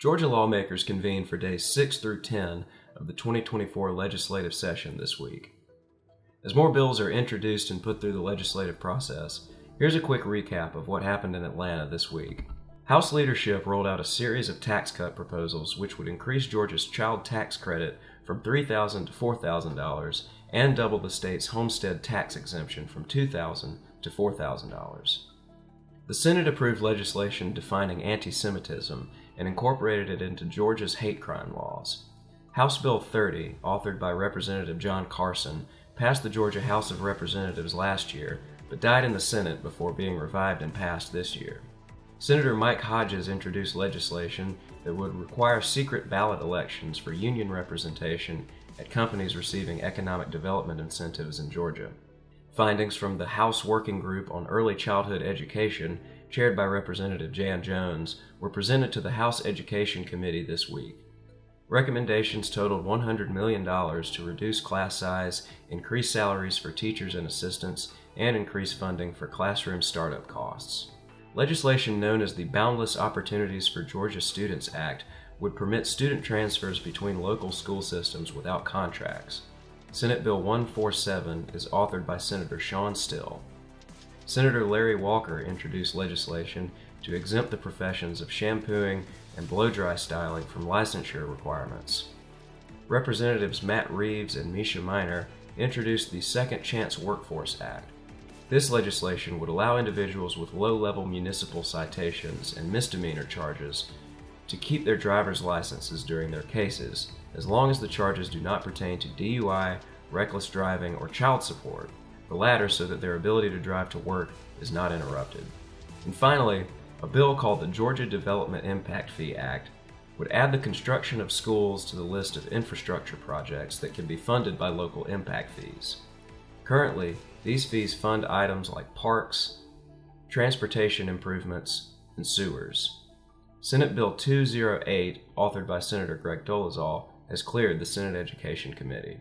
Georgia lawmakers convened for days 6 through 10 of the 2024 legislative session this week. As more bills are introduced and put through the legislative process, here's a quick recap of what happened in Atlanta this week. House leadership rolled out a series of tax cut proposals which would increase Georgia's child tax credit from $3,000 to $4,000 and double the state's homestead tax exemption from $2,000 to $4,000. The Senate approved legislation defining anti-Semitism and incorporated it into Georgia's hate crime laws. House Bill 30, authored by Representative John Carson, passed the Georgia House of Representatives last year, but died in the Senate before being revived and passed this year. Senator Mike Hodges introduced legislation that would require secret ballot elections for union representation at companies receiving economic development incentives in Georgia. Findings from the House Working Group on Early Childhood Education, chaired by Representative Jan Jones, were presented to the House Education Committee this week. Recommendations totaled $100 million to reduce class size, increase salaries for teachers and assistants, and increase funding for classroom startup costs. Legislation known as the Boundless Opportunities for Georgia Students Act would permit student transfers between local school systems without contracts. Senate Bill 147 is authored by Senator Shawn Still. Senator Larry Walker introduced legislation to exempt the professions of shampooing and blow-dry styling from licensure requirements. Representatives Matt Reeves and Misha Minor introduced the Second Chance Workforce Act. This legislation would allow individuals with low-level municipal citations and misdemeanor charges to keep their driver's licenses during their cases, as long as the charges do not pertain to DUI, reckless driving, or child support, the latter so that their ability to drive to work is not interrupted. And finally, a bill called the Georgia Development Impact Fee Act would add the construction of schools to the list of infrastructure projects that can be funded by local impact fees. Currently, these fees fund items like parks, transportation improvements, and sewers. Senate Bill 208, authored by Senator Greg Dolezal, has cleared the Senate Education Committee.